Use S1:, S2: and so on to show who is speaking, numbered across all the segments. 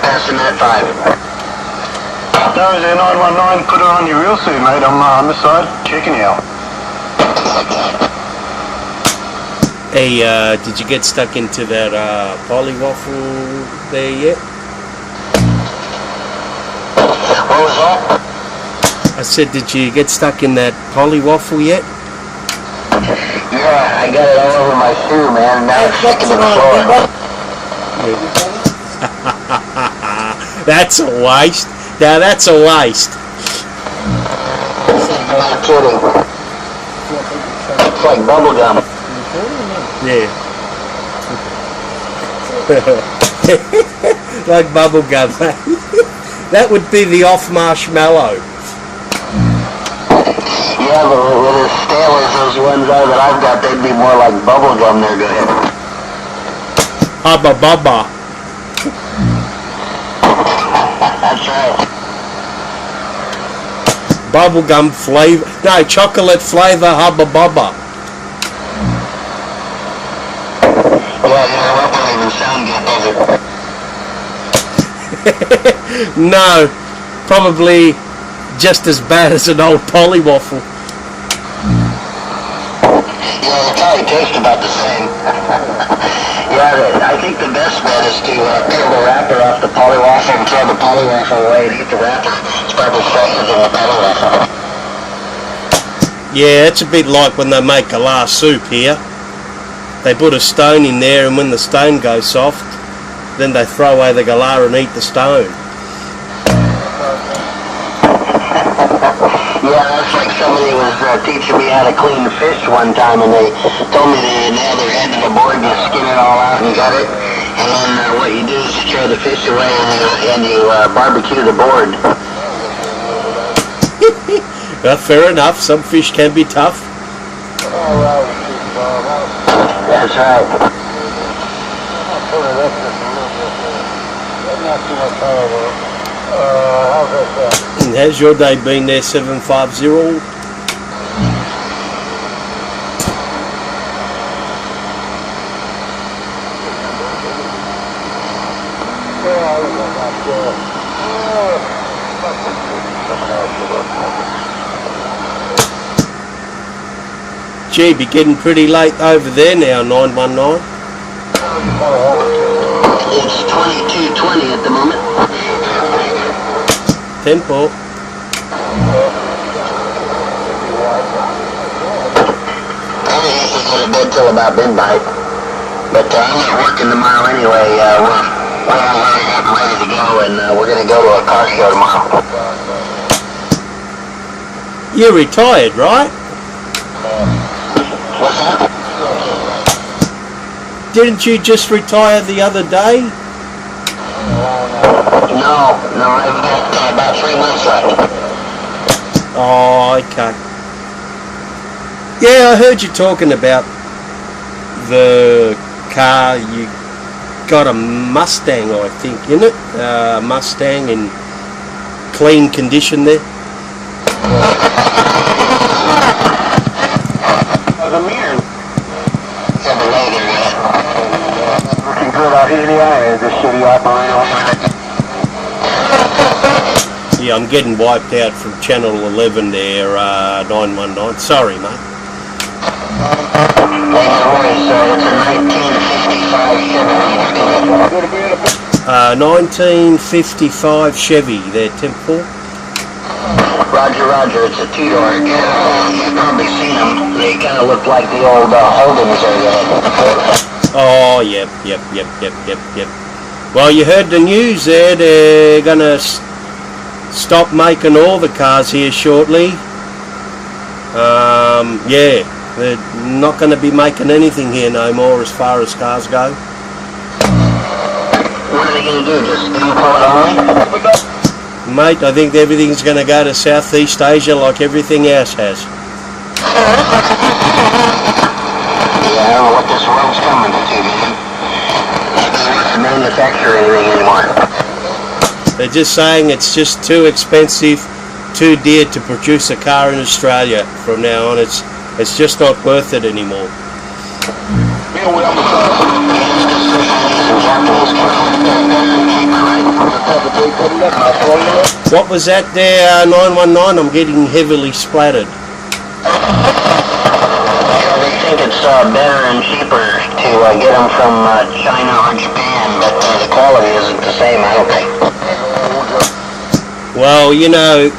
S1: passing that 5.
S2: No, is there 919? Put it on your real soon, mate. I'm on this side, checking you out.
S3: Hey, did you get stuck into that polywaffle there yet?
S1: What was that?
S3: I said, did you get stuck in that polywaffle yet?
S1: Yeah, I got it all over my shoe, man. Now it's sticking to the floor.
S3: That's a waste. Now that's a waste.
S1: I'm not kidding. It's like bubble gum.
S3: Yeah. Like bubble gum. That would be the off marshmallow.
S1: Yeah, but with as stale as those ones are that I've got, they'd be more like bubble gum. They're good.
S3: Hubba bubba.
S1: That's right.
S3: Bubblegum flavor. No, chocolate flavor hubba bubba.
S1: Yeah, you know, that won't even sound good, does it?
S3: No, probably just as bad as an old polywaffle.
S1: Yeah, they probably taste about the same. Yeah, I think the best bet is to peel the wrapper off the polywaffle and throw the polywaffle away and eat the wrapper. It's probably fresher than the polywaffle.
S3: Yeah, it's a bit like when they make galah soup here. They put a stone in there, and when the stone goes soft, then they throw away the galah and eat the stone.
S1: Yeah, that's like somebody was teaching me how to clean fish one time, and they told me to nail their head to the board and you skin it all out and gut it. And then what you do is you throw the fish away and you barbecue the board.
S3: Well, fair enough. Some fish can be tough.
S1: That's right.
S3: And how's your day been there, 750? Gee, be getting pretty late over there now, 919.
S1: It's 22:20 at the moment.
S3: Tempo.
S1: I don't usually go to bed till about midnight, but I'm not working tomorrow anyway. We're all lined up and ready to go, and we're going to go to a car show tomorrow.
S3: You're retired, right?
S1: What's that?
S3: Didn't you just retire the other day?
S1: No, I've got about 3 months left.
S3: Oh, okay. Yeah, I heard you talking about the car. You got a Mustang, I think, in it? Mustang in clean condition there.
S2: The mirror.
S1: Yeah, the later,
S2: Looking good out here in the eye, this shitty operator.
S3: Yeah, I'm getting wiped out from channel 11 there, 919. Sorry, mate.
S1: No worries, it's a
S3: 1955 Chevy there, Temple.
S1: Roger, it's a two-door. You've probably seen them. They kind of look like the old Holdens are.
S3: Oh, yep. Well, you heard the news there. They're going to stop making all the cars here shortly. Yeah, they're not going to be making anything here no more as far as cars go.
S1: What are they going to do, just import only?
S3: Mate, I think everything's going to go to Southeast Asia like everything else has.
S1: Yeah, I don't know what this world's coming to, man. They don't manufacture anything anymore.
S3: They're just saying it's just too expensive, too dear to produce a car in Australia from now on. It's just not worth it anymore.
S1: Japanese cars.
S3: What was that there, 919? I'm getting heavily splattered.
S1: Yeah, they think it's better and cheaper to get them from China or Japan, but the quality isn't the same, I don't think.
S3: Well, you know,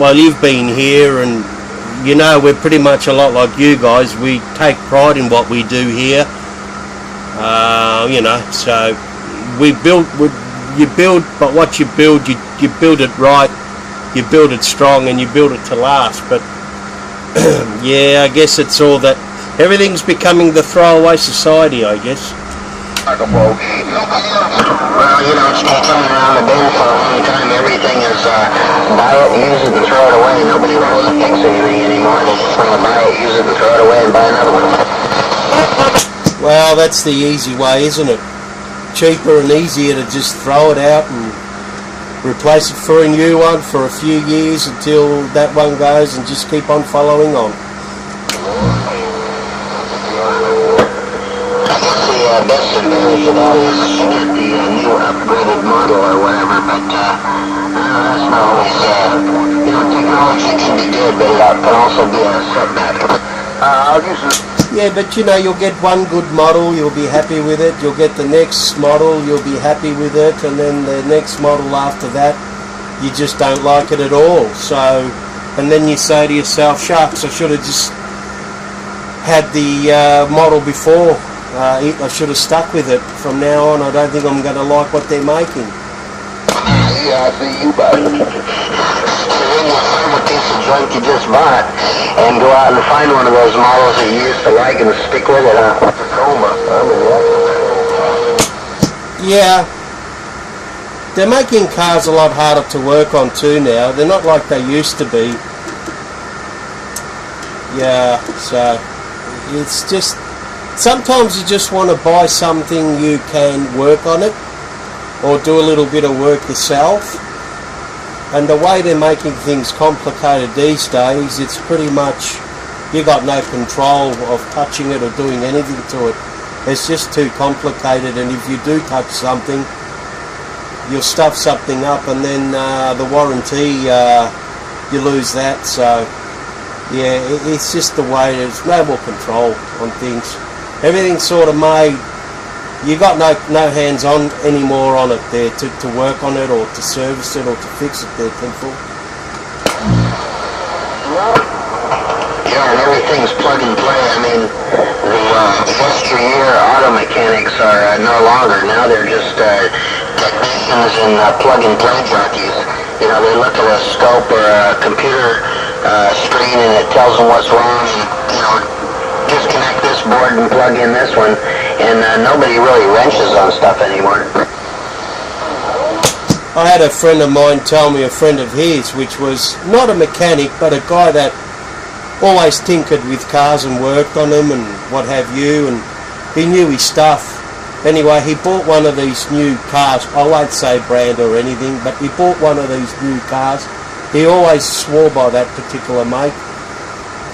S3: well, you've been here, and you know we're pretty much a lot like you guys. We take pride in what we do here. You know, so you build, but what you build it right, you build it strong, and you build it to last. But yeah, I guess it's all that. Everything's becoming the throwaway society, I guess.
S1: Well, you know, it's been coming around the bend for a long time. Everything is buy it, use it, and throw it away. Nobody wants to fix anything anymore. They just want to buy it, use it, and throw it away, and buy another one.
S3: Well, that's the easy way, isn't it? Cheaper and easier to just throw it out and replace it for a new one for a few years until that one goes, and just keep on following on.
S1: The best advantage of that is you get the new upgraded model or whatever, but that's not always, you know, technology can be good, but it can also be a setback.
S3: Yeah, but you know, you'll get one good model, you'll be happy with it, you'll get the next model, you'll be happy with it, and then the next model after that, you just don't like it at all. So, and then you say to yourself, shucks, I should have just had the model before. I should have stuck with it. From now on, I don't think I'm going to like what they're making.
S1: Yeah, I see you, buddy. So then you find a piece of junk you just bought and go out and find one of those models that you used to like and stick with it, huh?
S3: Yeah. They're making cars a lot harder to work on too now. They're not like they used to be. Yeah, so it's just... Sometimes you just want to buy something you can work on it, or do a little bit of work yourself. And the way they're making things complicated these days, it's pretty much you got no control of touching it or doing anything to it. It's just too complicated, and if you do touch something, you'll stuff something up, and then the warranty, you lose that. So yeah, it's just the way. There's no more control on things. Everything's sort of made, you got no hands on anymore on it there to work on it or to service it or to fix it there, people.
S1: Yeah, and everything's plug and play. I mean, the yesteryear auto mechanics are no longer. Now they're just technicians and plug and play jockeys. You know, they look at a scope or a computer screen and it tells them what's wrong, and, you know, disconnect this board and plug in this one, and nobody really wrenches on stuff anymore.
S3: I had a friend of mine tell me, a friend of his, which was not a mechanic but a guy that always tinkered with cars and worked on them and what have you, and he knew his stuff. Anyway, he bought one of these new cars. I won't say brand or anything, but he bought one of these new cars. He always swore by that particular make.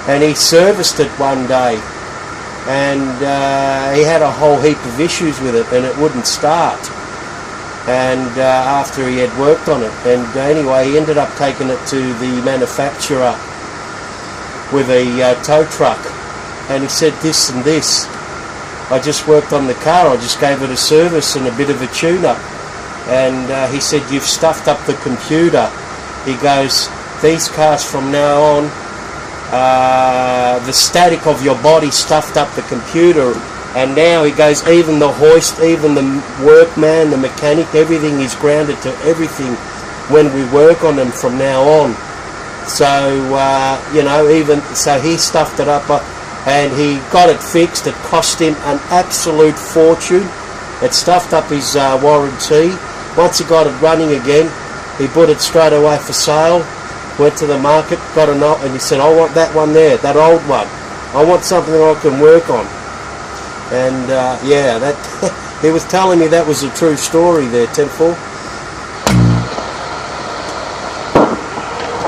S3: And he serviced it one day, and he had a whole heap of issues with it, and it wouldn't start. And after he had worked on it, and anyway, he ended up taking it to the manufacturer with a tow truck, and he said this and this. I just worked on the car. I just gave it a service and a bit of a tune-up. And he said, you've stuffed up the computer. He goes, these cars from now on, the static of your body stuffed up the computer, and now he goes, even the hoist, even the workman, the mechanic, everything is grounded to everything when we work on them from now on. So you know, even so, he stuffed it up and he got it fixed. It cost him an absolute fortune. It stuffed up his warranty. Once he got it running again, he put it straight away for sale. Went to the market, got an old, and he said, I want that one there, that old one. I want something I can work on. And yeah, that he was telling me that was a true story there, 10-4.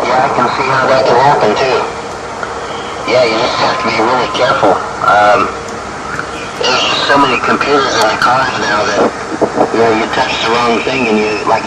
S1: Yeah, I can see how that can happen too. Yeah, you just have to be really careful. There's just so many computers in the cars now that, you know, you touch the wrong thing and you, like